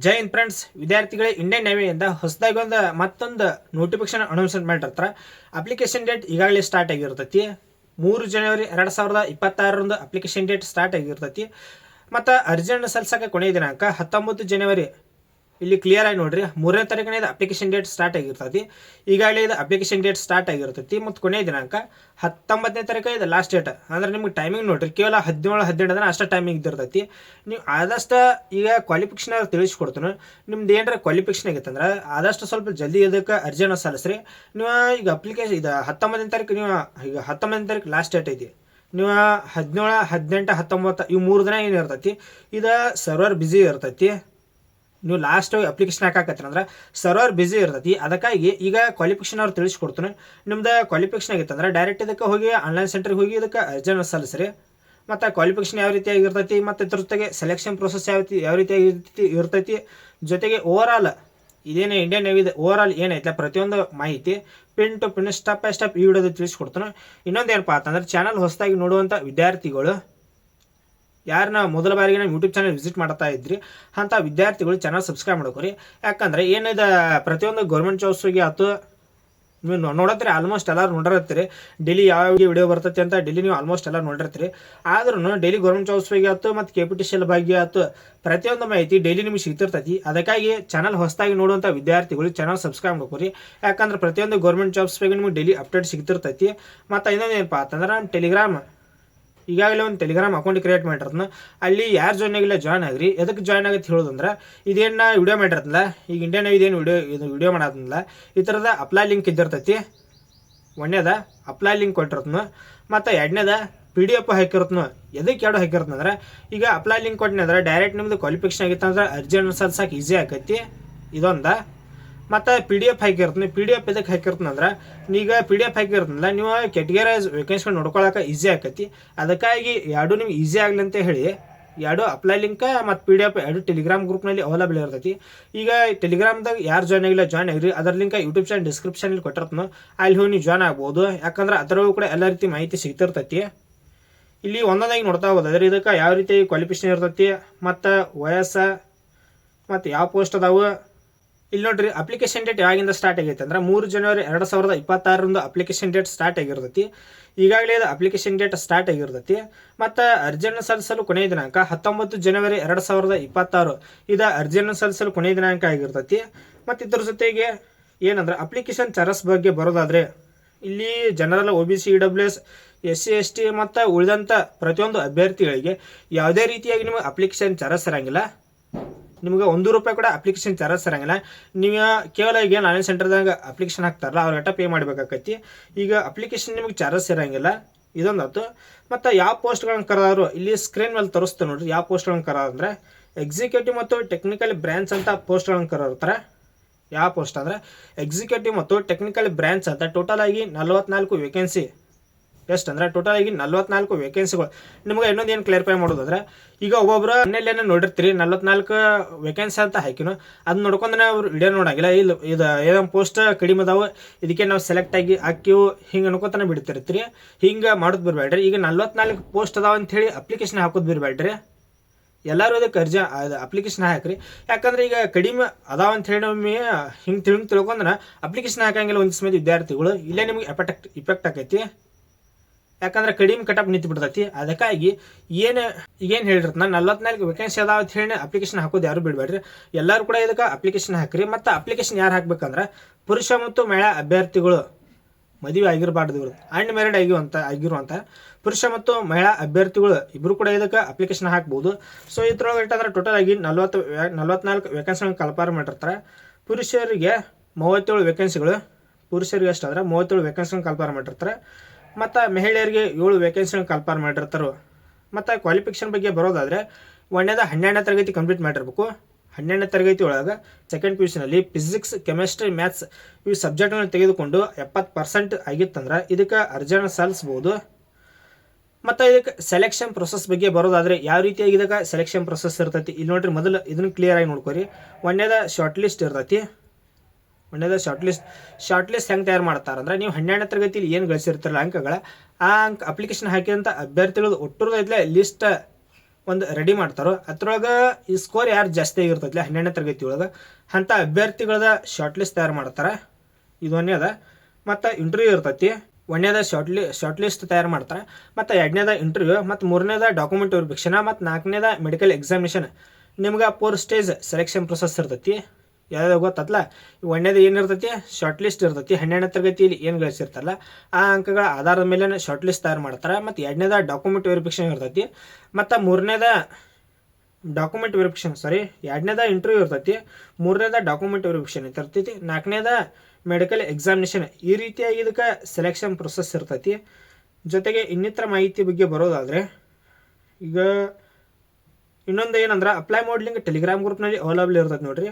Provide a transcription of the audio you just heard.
ಜೈ Hind friends, ವಿದ್ಯಾರ್ಥಿಗಳೇ Indian ನೇವಿಯಿಂದ ಹೊಸದಾಗಿ ಮತ್ತೊಂದು ನೋಟಿಫಿಕೇಶನ್ ಅನೌನ್ಸ್ಮೆಂಟ್ ಮಾಡಿರ್ತಾರೆ. ಅಪ್ಲಿಕೇಶನ್ ಡೇಟ್ ಈಗಾಗಲೇ ಸ್ಟಾರ್ಟ್ ಆಗಿರ್ತೈತಿ. 3 ಜನವರಿ 2026 ಅಪ್ಲಿಕೇಶನ್ ಡೇಟ್ ಸ್ಟಾರ್ಟ್ ಆಗಿರ್ತೈತಿ. ಮತ್ತು ಅರ್ಜಿಯನ್ನು ಸಲ್ಲಿಸಕ್ಕೆ ಕೊನೆಯ ದಿನಾಂಕ 19 ಜನವರಿ. ಇಲ್ಲಿ ಕ್ಲಿಯರ್ ಆಗಿ ನೋಡ್ರಿ, 3ನೇ ತಾರೀಕಿನ ಅಪ್ಲಿಕೇಶನ್ ಡೇಟ್ ಸ್ಟಾರ್ಟ್ ಆಗಿರ್ತೈತಿ. ಈಗಾಗಲೇ ಇದು ಅಪ್ಲಿಕೇಶನ್ ಡೇಟ್ ಸ್ಟಾರ್ಟ್ ಆಗಿರ್ತೈತಿ ಮತ್ತು ಕೊನೆಯ ದಿನಾಂಕ 19ನೇ ತಾರೀಕು ಇದು ಲಾಸ್ಟ್ ಡೇಟ್. ಅಂದ್ರೆ ನಿಮ್ಗೆ ಟೈಮಿಂಗ್ ನೋಡ್ರಿ, ಕೇವಲ 17-18 ದಿನ ಅಷ್ಟೇ ಟೈಮಿಂಗ್ ಇದ್ದಿರ್ತೈತಿ. ನೀವು ಆದಷ್ಟು ಈಗ ಕ್ವಾಲಿಫಿಕೇಶನ್ ತಿಳಿಸ್ಕೊಡ್ತೀನಿ. ನಿಮ್ದು ಏನಾರ ಕ್ವಾಲಿಫಿಕೇಶನ್ ಆಗಿತ್ತಂದ್ರೆ ಆದಷ್ಟು ಸ್ವಲ್ಪ ಜಲ್ದಿ ಇದಕ್ಕೆ ಅರ್ಜಿಯನ್ನು ಸಲ್ಲಿಸ್ರಿ. ನೀವು ಈಗ ಅಪ್ಲಿಕೇಶನ್ ಇದು 19ನೇ ತಾರೀಕು, ನೀವು ಈಗ 19ನೇ ತಾರೀಕು ಲಾಸ್ಟ್ ಡೇಟ್ ಐತಿ. ನೀವು 17, 18, 19 ಇವು 3 ದಿನ ಏನಿರ್ತೈತಿ, ಇದು ಸರ್ವರ್ ಬ್ಯುಸಿ ಇರ್ತೈತಿ. ನೀವು ಲಾಸ್ಟ್ ಅಪ್ಲಿಕೇಶನ್ ಹಾಕತ್ತೀರ ಅಂದ್ರೆ ಸರ್ವರ್ ಬ್ಯುಸಿ ಇರ್ತೈತಿ. ಅದಕ್ಕಾಗಿ ಈಗ ಕ್ವಾಲಿಫಿಕೇಶನ್ ಅವ್ರು ತಿಳಿಸ್ಕೊಡ್ತೀನಿ. ನಿಮ್ದು ಕ್ವಾಲಿಫಿಕೇಶನ್ ಆಗಿತ್ತಂದ್ರೆ ಡೈರೆಕ್ಟ್ ಇದಕ್ಕೆ ಹೋಗಿ ಆನ್ಲೈನ್ ಸೆಂಟರ್ಗೆ ಹೋಗಿ ಇದಕ್ಕೆ ಅರ್ಜಿಯನ್ನು ಸಲ್ಲಿಸ್ರಿ. ಮತ್ತು ಕ್ವಾಲಿಫಿಕೇಶನ್ ಯಾವ ರೀತಿಯಾಗಿರ್ತೈತಿ ಮತ್ತು ಇದ್ರ ಜೊತೆಗೆ ಸೆಲೆಕ್ಷನ್ ಪ್ರೊಸೆಸ್ ಯಾವ ರೀತಿಯಾಗಿ ಇರ್ತೈತಿ, ಜೊತೆಗೆ ಓವರ್ ಆಲ್ ಇದೇನು ಇಂಡಿಯನ್ ನೇವಿದು ಓವರ್ ಆಲ್ ಏನೈತೆ ಪ್ರತಿಯೊಂದು ಮಾಹಿತಿ pin to pin step by step ಈ ವಿಡಿಯೋದಲ್ಲಿ ತಿಳಿಸ್ಕೊಡ್ತೀನಿ. ಇನ್ನೊಂದು ಏನಪ್ಪ ಅಂತಂದ್ರೆ ಚಾನಲ್ ಹೊಸದಾಗಿ ನೋಡುವಂಥ ವಿದ್ಯಾರ್ಥಿಗಳು ಯಾರನ್ನ ಮೊದಲ ಬಾರಿಗೆ ನಮ್ಮ ಯೂಟ್ಯೂಬ್ ಚಾನಲ್ ವಿಸಿಟ್ ಮಾಡ್ತಾ ಇದ್ರಿ ಅಂಥ ವಿದ್ಯಾರ್ಥಿಗಳು ಚಾನಲ್ ಸಬ್ಸ್ಕ್ರೈಬ್ ಮಾಡ್ಕೊರಿ. ಯಾಕಂದರೆ ಏನಿದೆ ಪ್ರತಿಯೊಂದು ಗೌರ್ಮೆಂಟ್ ಜಾಬ್ಸ್ಗೆ ಆಯ್ತು ನೀವು ನೋಡತ್ತೀರಿ, ಆಲ್ಮೋಸ್ಟ್ ಎಲ್ಲರೂ ನೋಡಿರ್ತೀರಿ. ಡೈಲಿ ಯಾವ ವಿಡಿಯೋ ಬರ್ತೈತಿ ಅಂತ ಡೈಲಿ ನೀವು ಆಲ್ಮೋಸ್ಟ್ ಎಲ್ಲ ನೋಡಿರ್ತೀರಿ. ಆದ್ರೂ ಡೈಲಿ ಗೌರ್ಮೆಂಟ್ ಜಾಬ್ಸ್ ಬಗ್ಗೆ ಆಯ್ತು ಮತ್ತು KPTCL ಬಗ್ಗೆ ಆಯ್ತು ಪ್ರತಿಯೊಂದು ಮಾಹಿತಿ ಡೈಲಿ ನಿಮಗೆ ಸಿಗ್ತಿರ್ತೈತಿ. ಅದಕ್ಕಾಗಿ ಚಾನಲ್ ಹೊಸದಾಗಿ ನೋಡುವಂಥ ವಿದ್ಯಾರ್ಥಿಗಳು ಚಾನಲ್ ಸಬ್ಸ್ಕ್ರೈಬ್ ಮಾಡ್ಕೊರಿ. ಯಾಕಂದ್ರೆ ಪ್ರತಿಯೊಂದು ಗೌರ್ಮೆಂಟ್ ಜಾಬ್ಸ್ ಬಗ್ಗೆ ನಿಮಗೆ ಡೈಲಿ ಅಪ್ಡೇಟ್ ಸಿಗ್ತಿರ್ತೈತಿ. ಮತ್ತು ಇನ್ನೊಂದು ಏನಪ್ಪ ಅಂತಂದ್ರೆ ನಾನು ಟೆಲಿಗ್ರಾಮ್ ಈಗಾಗಲೇ ಒಂದು ಟೆಲಿಗ್ರಾಮ್ ಅಕೌಂಟ್ ಕ್ರಿಯೇಟ್ ಮಾಡಿರ್ತನ. ಅಲ್ಲಿ ಯಾರು ಜಾಯ್ನ್ ಆಗಿಲ್ಲ ಜಾಯ್ನ್ ಆಗ್ರಿ. ಎದಕ್ಕೆ ಜಾಯ್ನ್ ಆಗತ್ತೆ ಹೇಳೋದಂದ್ರೆ, ಇದೇನು ನಾ ವಿಡಿಯೋ ಮಾಡಿರ್ತಲ್ಲ, ಈಗ ಇಂಡಿಯನ್ ಇದೇನು ವಿಡಿಯೋ ಮಾಡೋದಿಲ್ಲ, ಈ ಥರದ ಅಪ್ಲೈ ಲಿಂಕ್ ಇದ್ದಿರ್ತೈತಿ. ಒಂದೇದ ಅಪ್ಲೈ ಲಿಂಕ್ ಕೊಟ್ಟಿರ್ತನ, ಮತ್ತು ಎರಡನೇದ PDF ಹಾಕಿರ್ತನ. ಎದಕ್ಕೆ ಎರಡು ಹಾಕಿರ್ತಂದ್ರೆ, ಈಗ ಅಪ್ಲೈ ಲಿಂಕ್ ಕೊಟ್ಟಿನಂದ್ರೆ ಡೈರೆಕ್ಟ್ ನಿಮ್ದು ಕ್ವಾಲಿಫಿಕೇಶನ್ ಆಗಿತ್ತಂದ್ರೆ ಅರ್ಜಿಯನ್ನು ಸಲ್ಸಕ್ಕೆ ಈಸಿ ಆಕೈತಿ. ಇದೊಂದು ಮತ್ತು PDF ಹಾಕಿರ್ತೀನಿ. PDF ಇದಕ್ಕೆ ಹಾಕಿರ್ತಂದ್ರೆ, ಈಗ PDF ಹಾಕಿರ್ತಂದ್ರೆ ನೀವು ಕೆಟಗರೈಸ್ ವೇಕೆನ್ಸಿಗಳು ನೋಡ್ಕೊಳಕ್ಕೆ ಈಸಿ ಆಕೈತಿ. ಅದಕ್ಕಾಗಿ ಎರಡು ನಿಮ್ಗೆ ಈಸಿ ಆಗಲಿ ಅಂತ ಹೇಳಿ ಎರಡು ಅಪ್ಲೈ ಲಿಂಕ್ ಮತ್ತು PDF ಎರಡು ಟೆಲಿಗ್ರಾಮ್ ಗ್ರೂಪ್ನಲ್ಲಿ ಅವೈಲೇಬಲ್ ಇರ್ತೈತಿ. ಈಗ ಟೆಲಿಗ್ರಾಮ್ದಾಗ ಯಾರು ಜಾಯ್ನ್ ಆಗಿಲ್ಲ ಜಾಯ್ನ್ ಆಗಿರಿ. ಅದರ ಲಿಂಕ್ ಯೂಟ್ಯೂಬ್ ಚಾನಲ್ ಡಿಸ್ಕ್ರಿಪ್ಷನಲ್ಲಿ ಕೊಟ್ಟಿರ್ತೀನಿ, ಅಲ್ಲಿ ಹೋಗಿ ನೀವು ಜಾಯ್ನ್ ಆಗ್ಬೋದು. ಯಾಕಂದ್ರೆ ಅದರಲ್ಲೂ ಕೂಡ ಎಲ್ಲ ರೀತಿ ಮಾಹಿತಿ ಸಿಗ್ತಿರ್ತೈತಿ. ಇಲ್ಲಿ ಒಂದೊಂದಾಗಿ ನೋಡ್ತಾ ಹೋದ್ರೆ ಇದಕ್ಕೆ ಯಾವ ರೀತಿ ಕ್ವಾಲಿಫಿಕೇಶನ್ ಇರ್ತೈತಿ ಮತ್ತು ವಯಸ್ಸು ಮತ್ತು ಯಾವ ಪೋಸ್ಟ್ ಅದಾವು. ಇಲ್ಲಿ ನೋಡ್ರಿ, ಅಪ್ಲಿಕೇಶನ್ ಡೇಟ್ ಯಾವಾಗಿಂದ ಸ್ಟಾರ್ಟ್ ಆಗೈತೆ ಅಂದ್ರೆ 3 ಜನವರಿ 2026 ಅಪ್ಲಿಕೇಶನ್ ಡೇಟ್ ಸ್ಟಾರ್ಟ್ ಆಗಿರ್ತೈತಿ. ಈಗಾಗಲೇ ಇದು ಅಪ್ಲಿಕೇಶನ್ ಡೇಟ್ ಸ್ಟಾರ್ಟ್ ಆಗಿರ್ತೈತಿ. ಮತ್ತು ಅರ್ಜಿಯನ್ನು ಸಲ್ಲಿಸಲು ಕೊನೆಯ ದಿನಾಂಕ 19 ಜನವರಿ 2026 ಇದು ಅರ್ಜಿಯನ್ನು ಸಲ್ಲಿಸಲು ಕೊನೆಯ ದಿನಾಂಕ ಆಗಿರ್ತೈತಿ. ಮತ್ತು ಇದ್ರ ಜೊತೆಗೆ ಏನಂದ್ರೆ ಅಪ್ಲಿಕೇಶನ್ ಚಾರ್ಜಸ್ ಬಗ್ಗೆ ಬರೋದಾದರೆ, ಇಲ್ಲಿ general OBC EWS SC ST ಮತ್ತು ಉಳಿದಂಥ ಪ್ರತಿಯೊಂದು ಅಭ್ಯರ್ಥಿಗಳಿಗೆ ಯಾವುದೇ ರೀತಿಯಾಗಿ ನಿಮಗೆ ಅಪ್ಲಿಕೇಶನ್ ಚಾರ್ಜಸ್ ಇರೋಂಗಿಲ್ಲ. ನಿಮಗೆ ₹1 ಕೂಡ ಅಪ್ಲಿಕೇಶನ್ ಚಾರ್ಜಸ್ ಇರೋಂಗಿಲ್ಲ. ನೀವು ಕೇವಲ ಈಗ ಆನ್ಲೈನ್ ಸೆಂಟರ್ದಾಗ ಅಪ್ಲಿಕೇಶನ್ ಹಾಕ್ತಾರಲ್ಲ ಅವ್ರಿಗಟ್ಟ ಪೇ ಮಾಡಬೇಕಾಕೈತಿ. ಈಗ ಅಪ್ಲಿಕೇಶನ್ ನಿಮಗೆ ಚಾರ್ಜಸ್ ಇರೋಂಗಿಲ್ಲ. ಇದೊಂದಾಯ್ತು. ಮತ್ತು ಯಾವ ಪೋಸ್ಟ್ಗಳನ್ನು ಕರೆದಾರು ಇಲ್ಲಿ ಸ್ಕ್ರೀನ್ ಮೇಲೆ ತೋರಿಸ್ತಾರೆ ನೋಡ್ರಿ. ಯಾವ ಪೋಸ್ಟ್ಗಳನ್ನು ಕರೆದಂದ್ರೆ ಎಕ್ಸಿಕ್ಯೂಟಿವ್ ಮತ್ತು ಟೆಕ್ನಿಕಲ್ ಬ್ರಾಂಚ್ ಅಂತ ಪೋಸ್ಟ್ಗಳನ್ನು ಕರೆದಿರ್ತಾರೆ. ಯಾವ ಪೋಸ್ಟ್ ಅಂದರೆ ಎಕ್ಸಿಕ್ಯೂಟಿವ್ ಮತ್ತು ಟೆಕ್ನಿಕಲ್ ಬ್ರಾಂಚ್ ಅಂತ ಟೋಟಲ್ ಆಗಿ 44 ವೇಕೆನ್ಸಿ. ಎಷ್ಟು ಅಂದರೆ ಟೋಟಲ್ ಆಗಿ 44 ವೇಕೆನ್ಸಿಗಳು. ನಿಮ್ಗೆ ಇನ್ನೊಂದು ಏನು ಕ್ಲಾರಿಫೈ ಮಾಡೋದಂದ್ರೆ, ಈಗ ಒಬ್ಬೊಬ್ಬರು ಮನೇಲೇನೋ ನೋಡಿರ್ತೀರಿ 44 ವೇಕೆನ್ಸಿ ಅಂತ ಹಾಕಿನೋ ಅದನ್ನ ನೋಡ್ಕೊಂಡ್ರೆ ಅವ್ರು ವಿಡಿಯೋ ನೋಡಂಗಿಲ್ಲ. ಇಲ್ಲ ಇದು ಏನೋ ಪೋಸ್ಟ್ ಕಡಿಮೆ ಅದಾವೆ, ಇದಕ್ಕೆ ನಾವು ಸೆಲೆಕ್ಟ್ ಆಗಿ ಹಾಕಿವು ಹಿಂಗೆ ಅನ್ಕೋತಾನೆ ಬಿಡ್ತಿರ್ತೀರಿ. ಹಿಂಗೆ ಮಾಡೋದು ಬಿಡಬೇಡ್ರಿ. ಈಗ 44 ಪೋಸ್ಟ್ ಅದಾವ ಅಂಥೇಳಿ ಅಪ್ಲಿಕೇಶನ್ ಹಾಕೋದು ಬಿಡಬೇಡ್ರಿ. ಎಲ್ಲರೂ ಅದಕ್ಕೆ ಅಪ್ಲಿಕೇಶನ್ ಹಾಕ್ರಿ. ಯಾಕಂದ್ರೆ ಈಗ ಕಡಿಮೆ ಅದಾವ ಅಂತ ಹೇಳಿ ಒಮ್ಮೆ ಹಿಂಗೆ ತಿಳ್ಕೊಂಡ್ರೆ ಅಪ್ಲಿಕೇಶನ್ ಹಾಕಂಗಿಲ್ಲ ಒಂದಿಷ್ಟು ಮಂದಿ ವಿದ್ಯಾರ್ಥಿಗಳು. ಇಲ್ಲೇ ನಿಮ್ಗೆ ಇಫೆಕ್ಟ್ ಆಕೈತಿ. ಯಾಕಂದ್ರೆ ಕಡಿಮೆ ಕಟಪ್ ನಿಂತು ಬಿಡ್ತೈತಿ. ಅದಕ್ಕಾಗಿ ಈಗೇನು ಹೇಳಿರ್ತಾನೆ 44 ವೇಕೆನ್ಸಿ ಅದಾವ ಅಂತ ಹೇಳಿ ಅಪ್ಲಿಕೇಶನ್ ಹಾಕೋದು ಯಾರು ಬಿಡಬೇಡ್ರಿ. ಎಲ್ಲರೂ ಕೂಡ ಇದಕ್ಕೆ ಅಪ್ಲಿಕೇಶನ್ ಹಾಕ್ರಿ. ಮತ್ತು ಅಪ್ಲಿಕೇಶನ್ ಯಾರು ಹಾಕ್ಬೇಕಂದ್ರೆ ಪುರುಷ ಮತ್ತು ಮಹಿಳಾ ಅಭ್ಯರ್ಥಿಗಳು, ಮದುವೆ ಆಗಿರಬಾರ್ದು ಇವರು, ಅನ್ಮ್ಯಾರಿಡ್ ಆಗಿರುವಂಥ ಪುರುಷ ಮತ್ತು ಮಹಿಳಾ ಅಭ್ಯರ್ಥಿಗಳು ಇಬ್ಬರು ಕೂಡ ಇದಕ್ಕೆ ಅಪ್ಲಿಕೇಶನ್ ಹಾಕ್ಬೋದು. ಸೊ ಇದ್ರೊಳಗೆ ಇಟ್ಟಂದ್ರೆ ಟೋಟಲ್ ಆಗಿ 44 ವೇಕೆನ್ಸಿಗಳನ್ನು ಕಲ್ಪಾರ್ ಮಾಡಿರ್ತಾರೆ. ಪುರುಷರಿಗೆ 37 ವೇಕೆನ್ಸಿಗಳು, ಪುರುಷರಿಗೆ ಎಷ್ಟು ಅಂದ್ರೆ 37 ವೇಕೆನ್ಸಿಗಳನ್ನು ಕಲ್ಪಾರ್ ಮಾಡಿರ್ತಾರೆ. ಮತ್ತು ಮಹಿಳೆಯರಿಗೆ 7 ವೇಕೆನ್ಸಿಗಳನ್ನು ಕಲ್ಪಾರ್ ಮಾಡಿರ್ತಾರೆ. ಮತ್ತು ಕ್ವಾಲಿಫಿಕೇಶನ್ ಬಗ್ಗೆ ಬರೋದಾದರೆ, ಒಂದೇದ 12ನೇ ತರಗತಿ ಕಂಪ್ಲೀಟ್ ಮಾಡಿರ್ಬೇಕು. 12ನೇ ತರಗತಿ ಒಳಗೆ ಸೆಕೆಂಡ್ PUCನಲ್ಲಿ ಫಿಸಿಕ್ಸ್, ಕೆಮಿಸ್ಟ್ರಿ, ಮ್ಯಾಥ್ಸ್ ಇವು ಸಬ್ಜೆಕ್ಟನ್ನು ತೆಗೆದುಕೊಂಡು 70% ಆಗಿತ್ತಂದ್ರೆ ಇದಕ್ಕೆ ಅರ್ಜಿಯನ್ನು ಸಲ್ಲಿಸ್ಬೋದು. ಮತ್ತು ಇದಕ್ಕೆ ಸೆಲೆಕ್ಷನ್ ಪ್ರೊಸೆಸ್ ಬಗ್ಗೆ ಬರೋದಾದರೆ ಯಾವ ರೀತಿಯಾಗಿ ಇದಕ್ಕೆ ಸೆಲೆಕ್ಷನ್ ಪ್ರೊಸೆಸ್ ಇರ್ತೈತಿ ಇಲ್ಲಿ ನೋಡ್ರಿ. ಮೊದಲು ಇದನ್ನು ಕ್ಲಿಯರಾಗಿ ನೋಡ್ಕೊರಿ. ಒಂದೇದ ಶಾರ್ಟ್ ಲಿಸ್ಟ್ ಇರ್ತೈತಿ. ಒಂದೇದ ಶಾರ್ಟ್ ಲಿಸ್ಟ್ ಹೆಂಗೆ ತಯಾರು ಮಾಡ್ತಾರಂದ್ರೆ, ನೀವು 12ನೇ ತರಗತಿಯಲ್ಲಿ ಏನು ಗಳಿಸಿರ್ತಾರಲ್ಲ ಅಂಕಗಳ, ಆ ಅಪ್ಲಿಕೇಶನ್ ಹಾಕಿದಂಥ ಅಭ್ಯರ್ಥಿಗಳು ಒಟ್ಟುರದೈತಲೆ ಲಿಸ್ಟ್ ಒಂದು ರೆಡಿ ಮಾಡ್ತಾರೋ ಅದ್ರೊಳಗೆ ಈ ಸ್ಕೋರ್ ಯಾರು ಜಾಸ್ತಿ ಆಗಿರ್ತೈತಿ 12ನೇ ತರಗತಿ ಒಳಗೆ ಅಂಥ ಅಭ್ಯರ್ಥಿಗಳದ ಶಾರ್ಟ್ ಲಿಸ್ಟ್ ತಯಾರು ಮಾಡ್ತಾರೆ. ಇದು ಒಂದೇದ. ಮತ್ತು ಇಂಟರ್ವ್ಯೂ ಇರ್ತೈತಿ. ಒಂದನೇದ ಶಾರ್ಟ್ ಲಿಸ್ಟ್ ತಯಾರು ಮಾಡ್ತಾರೆ. ಮತ್ತು ಎರಡನೇದ ಇಂಟರ್ವ್ಯೂ, ಮತ್ತು ಮೂರನೇದ ಡಾಕ್ಯುಮೆಂಟ್ ವೆರಿಫಿಕೇಷನ್, ಮತ್ತು ನಾಲ್ಕನೇದ ಮೆಡಿಕಲ್ ಎಕ್ಸಾಮಿನೇಷನ್. ನಿಮ್ಗೆ 4 ಸ್ಟೇಜ್ ಸೆಲೆಕ್ಷನ್ ಪ್ರೊಸೆಸ್ ಇರ್ತೈತಿ. ಯಾವ್ದು ಗೊತ್ತಲ್ಲ. ಒಂದನೇದು ಏನಿರ್ತೈತಿ, ಶಾರ್ಟ್ ಲಿಸ್ಟ್ ಇರ್ತೈತಿ. 12ನೇ ತರಗತಿಯಲ್ಲಿ ಏನು ಗಳಿಸಿರ್ತಾರಲ್ಲ ಆ ಅಂಕಗಳ ಆಧಾರದ ಮೇಲೆ ಶಾರ್ಟ್ ಲಿಸ್ಟ್ ತಯಾರು ಮಾಡ್ತಾರೆ. ಮತ್ತು ಎರಡನೇದ ಡಾಕ್ಯುಮೆಂಟ್ ವೆರಿಫಿಕೇಷನ್ ಇರ್ತೈತಿ. ಮತ್ತು ಮೂರನೇದ ಎರಡನೇದ ಇಂಟರ್ವ್ಯೂ ಇರ್ತೈತಿ. ಮೂರನೇದ ಡಾಕ್ಯುಮೆಂಟ್ ವೆರಿಫಿಕೇಷನ್ ಇರ್ತೈತಿ. ನಾಲ್ಕನೇದ ಮೆಡಿಕಲ್ ಎಕ್ಸಾಮಿನೇಷನ್. ಈ ರೀತಿಯಾಗಿ ಇದಕ್ಕೆ ಸೆಲೆಕ್ಷನ್ ಪ್ರೊಸೆಸ್ ಇರ್ತೈತಿ. ಜೊತೆಗೆ ಇನ್ನಿತರ ಮಾಹಿತಿ ಬಗ್ಗೆ ಬರೋದಾದರೆ, ಈಗ ಇನ್ನೊಂದು ಏನಂದ್ರೆ ಅಪ್ಲೈ ಮಾಡ್ಲಿಂಗ್ ಟೆಲಿಗ್ರಾಮ್ ಗ್ರೂಪ್ನಲ್ಲಿ ಅವೈಲಬಲ್ ಇರ್ತೈತಿ ನೋಡ್ರಿ.